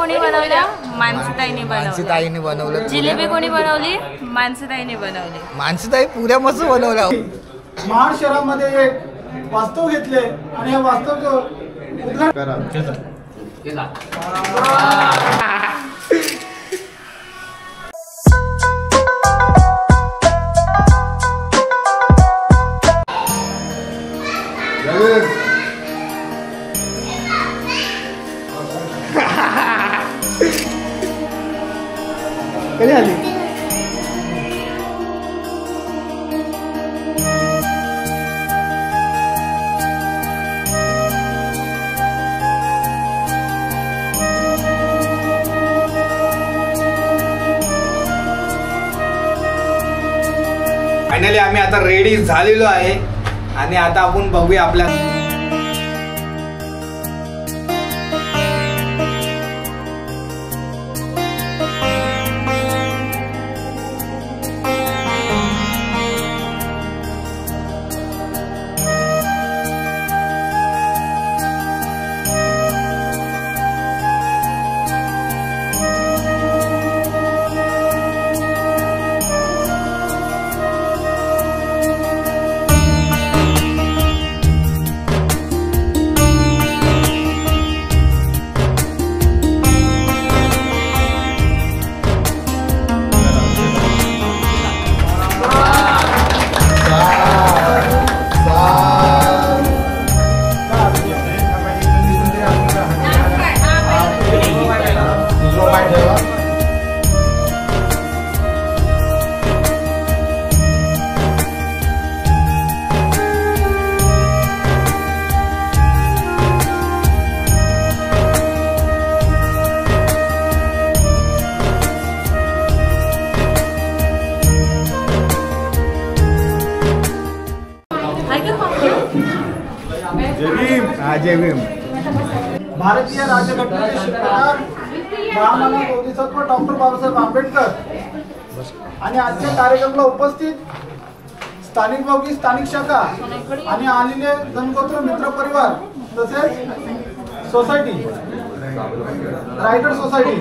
कोणी बनवल्या? मानसीताईने मानसीताईने बनवलं. जिलेबी कोणी बनवली? मानसीताईने बनवली. मानसीताई पुऱ्या मस्त बनवल्या. महाड शहरामध्ये एक वास्तव घेतले आणि हे वास्तव कधी आली? फायनली आम्ही आता रेडी झालेलो आहे आणि आता आपण बघूया आपल्या भारतीय राज्यघटनेचे शिल्पकार महामानव बोधिसत्व डॉक्टर बाबासाहेब आंबेडकर आणि आजच्या कार्यक्रमाला उपस्थित स्थानिक भावकी स्थानिक शाखा आणि आलेले जनगोत्र मित्र परिवार तसेच सोसायटी रायगड सोसायटी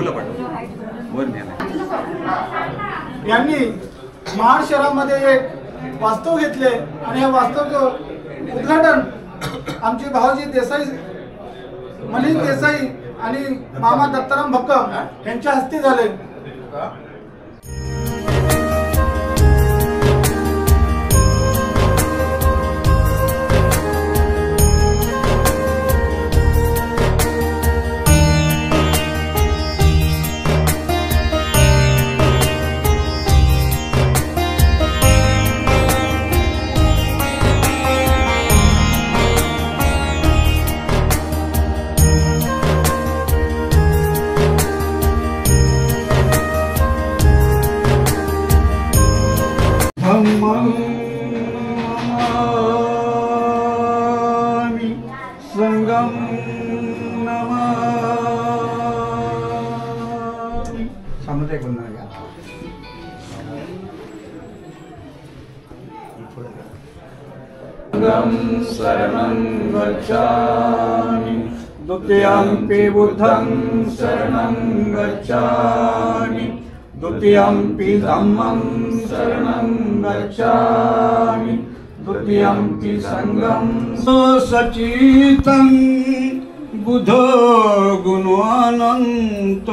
यांनी महाड शहरामध्ये एक वास्तव घेतले आणि हे वास्तव उद्घाटन आमचे भाऊजी देसाई मनीष देसाई आणि मामा दत्ताराम भक्कम यांच्या हस्ते झाले. संगम सामुदायिक बनणार का? संगम शरणं गच्छामि द्वितीयंपि बुद्धं शरणं गच्छामि द्वितीयंपि धम्मं शरणं गच्छामि द्वितीयंपि संगम सचितं बुद्धो गुणानंत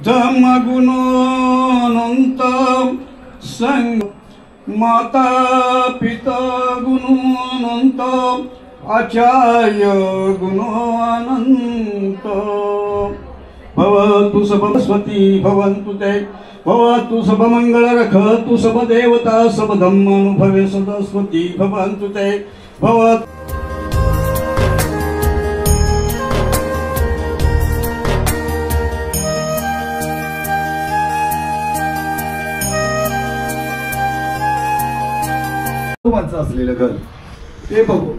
धम्म गुणानंत संग माता पिता गुणानंत आचार्य गुणानंत भवतु सरस्वती भवन्तु ते भवतु सब मंगल रखतु सब देवता सब धम्मानुभवे सरस्वती भवन्तु ते भवतु. असलेलं घर ते बघू.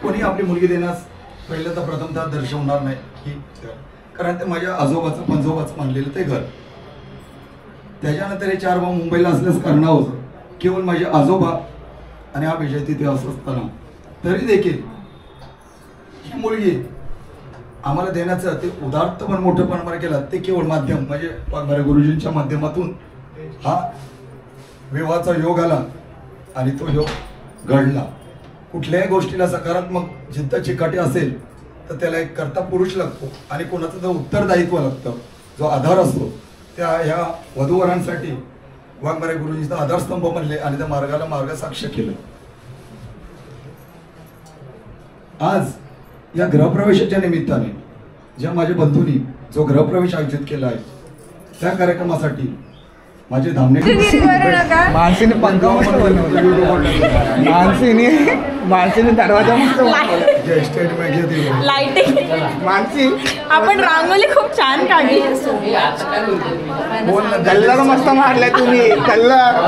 कोणी आपली मुलगी देण्यास पहिलं तर प्रथमतः दर्शवणार नाही की कारण ते माझ्या आजोबाचं पंजोबाचं मानलेलं ते घर. त्याच्यानंतर हे 4 भाऊ मुंबईला असल्यास कारणावं होतं केवळ माझे आजोबा आणि हा विजय तिथे असं असताना तरी देखील ही मुलगी आम्हाला देण्याचं ते उदार्थ पण मोठं पण केलं ते केवळ माध्यम म्हणजे वाघमारे गुरुजींच्या माध्यमातून हा विवाहाचा योग आला आणि तो योग घडला. कुठल्याही गोष्टीला सकारात्मक जिद्द चिकाटी असेल तर त्याला एक कर्ता पुरुष लागतो आणि कोणाचं जो उत्तरदायित्व लागतं, जो आधार असतो, त्या ह्या वधूवरांसाठी वाघमारे गुरुजींचा आधारस्तंभ बनले आणि त्या मार्गाला मार्गसाक्ष केलं. आज या गृहप्रवेशाच्या निमित्ताने ज्या माझ्या बंधूंनी जो गृहप्रवेश आयोजित केला आहे त्या कार्यक्रमासाठी माझे धामणे माणसीने पंखा मस्त बनवला. माणसीने दरवाजा मस्त बनवला. लाइटिंग मानसी आपण रांगोली खूप छान काढली. कल्लर मस्त मारलाय तुम्ही. कल्लर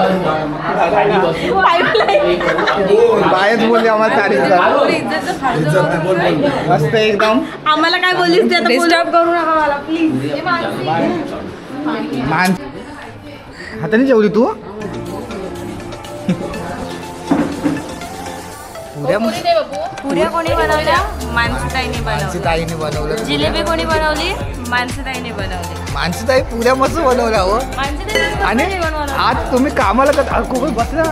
बाहेर बोलले आम्हाला तारीफ कर. इज्जत नाही, बोल बोल. मस्त एकदम. आम्हाला काय बोललीस ते आता डिस्टर्ब करू नका मला प्लीज. मान हाताने जेवली तू. पुऱ्या कोणी बनवल्या? मानसीताईने बनवल्या. ताईने बनवलं. जिलेबी कोणी बनवली? मानसीताईने बनवली. मानसीताई पुऱ्या मस्त बनवल्या हो. मानसीताईने आणि बनवलं. आज तुम्ही कामाला खूप बसला.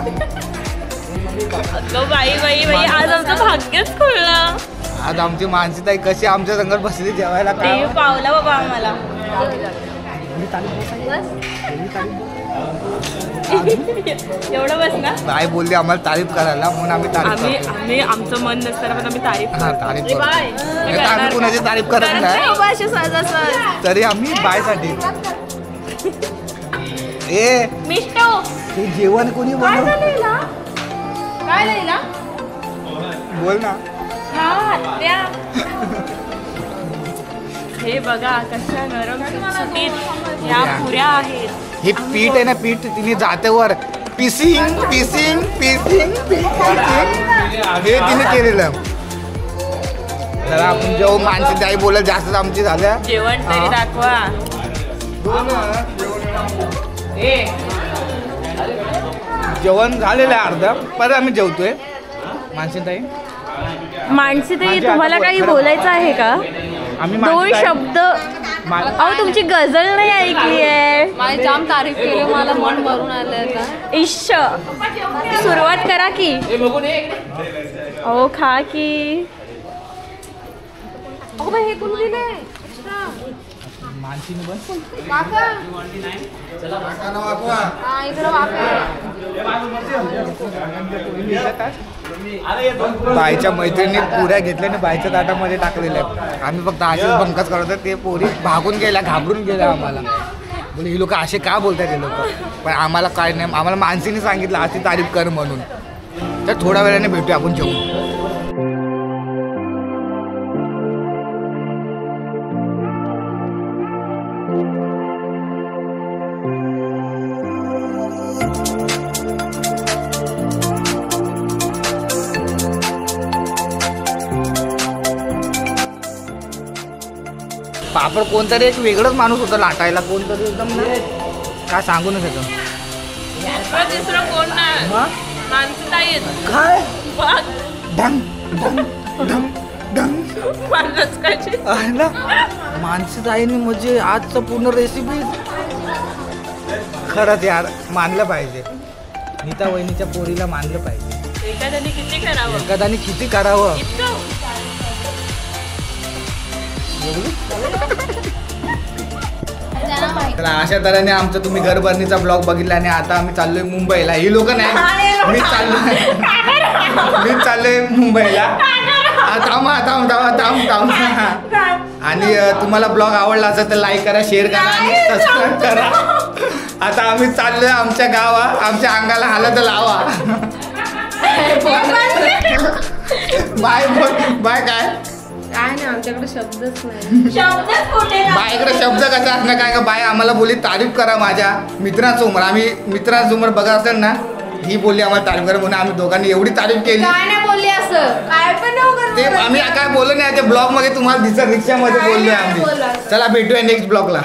अगं बाई बाई बाई, आज आमचं भाग्यच खुललं. आज आमची मानसीताई कशी आमच्या संगत बसली जेवायला. देव पावला बाबा आम्हाला. एवढं बस ना. बाय बोलली आम्हाला तारीफ करायला म्हणून आम्ही तारीफ आम्ही करतो. आम्ही आमचं मन नसताना पण आम्ही तारीफ हा करतो. तारीफ ए बाय. करतो. नाही तर आम्ही कुणाची तारीफ करत नाही. बाबा असे सहजासहज. तरी आम्ही बायसाठी. ए मिष्टो हे जेवण कोणी काय बनव झालं हिला? काय झालं हिला? बोल ना. हा त्या हे बघा कशा नरम सुटसुटीत ह्या पुऱ्या आहेत. हे पीठ आहे ना, पीठ तिने जातेवर पिसिंग पिसिंग पिसिंग हे तिने केलेलं. जरा आपण जेव्हा माणसं ताई बोलत जास्त आमची झाल्या. जेवण तरी दाखवा. जेवण झालेलं आहे अर्ध, परत आम्ही जेवतोय. मानसीताई मानसीताई तुम्हाला काही बोलायचं आहे का? आम्ही दोन मानसीताई- शब्द. अहो तुमची गझल नाही ऐकली आहे. माझी जाम तारीफ केली, मला मन भरून आलं आता. इश्श सुरुवात करा की. अहो खा की. अगो बाई, हे कोण दिलंय? मानसीने बस वाफा. हा, इकडं वाफा. बाईच्या मैत्रिणी पुऱ्या घेतल्या आणि बाईच्या ताटामध्ये टाकलेल्या. आम्ही फक्त असेच बंकच करतो. ते पोरी भागून गेल्या, घाबरून गेल्या आम्हाला. बोले ही लोक असे का बोलतात हे लोक. पण आम्हाला काय नाही, आम्हाला मानसीने सांगितलं अशी तारीफ कर म्हणून. तर थोड्या वेळाने भेटूया आपण जेवू. पापड कोणतरी एक वेगळंच माणूस होता लाटायला. कोणतरी एकदम ना काय सांगू नाही शकत. तिसरं कोण नाही. मानसीताई काय बघ. ढंग ढंग ढंग ढंग मानलंच कशी. आहे ना. मानसीताईने म्हणजे आजचं पूर्ण रेसिपी खरंच यार मानलं पाहिजे. नीता वहिनीच्या पोरीला मानलं पाहिजे. एखाद्याने किती करावं. एखाद्याने किती करावं. इतकं. तर अशा तऱ्हेने आमचा तुम्ही घरभरणीचा ब्लॉग बघितला आणि आता आम्ही चाललोय मुंबईला. ही लोक नाही, मी चाललोय मुंबईला. थांब. आणि तुम्हाला ब्लॉग आवडला असेल तर लाईक करा, शेअर करा आणि सबस्क्राईब करा. आता आम्ही चाललोय आमच्या गावा. आमच्या अंगाला हालत लावा. Bye bye. काय नाही, आमच्याकडे शब्दच नाही. शब्दच कुठे ना. बायकडे शब्द कसा असणार काय का. बाय आम्हाला बोलली तारीफ करा माझ्या मित्रांसमोर. आम्ही मित्रांसमोर बघत असेल ना, ही बोलली आम्हाला तारीफ करा म्हणून आम्ही दोघांनी एवढी तारीफ केली. काय नाही बोलली असं. काय पण ते आम्ही काय बोललो नाही. त्या ब्लॉग मध्ये तुम्हाला दिसत रिक्षामध्ये बोललोय आम्ही. चला भेटूया नेक्स्ट ब्लॉगला.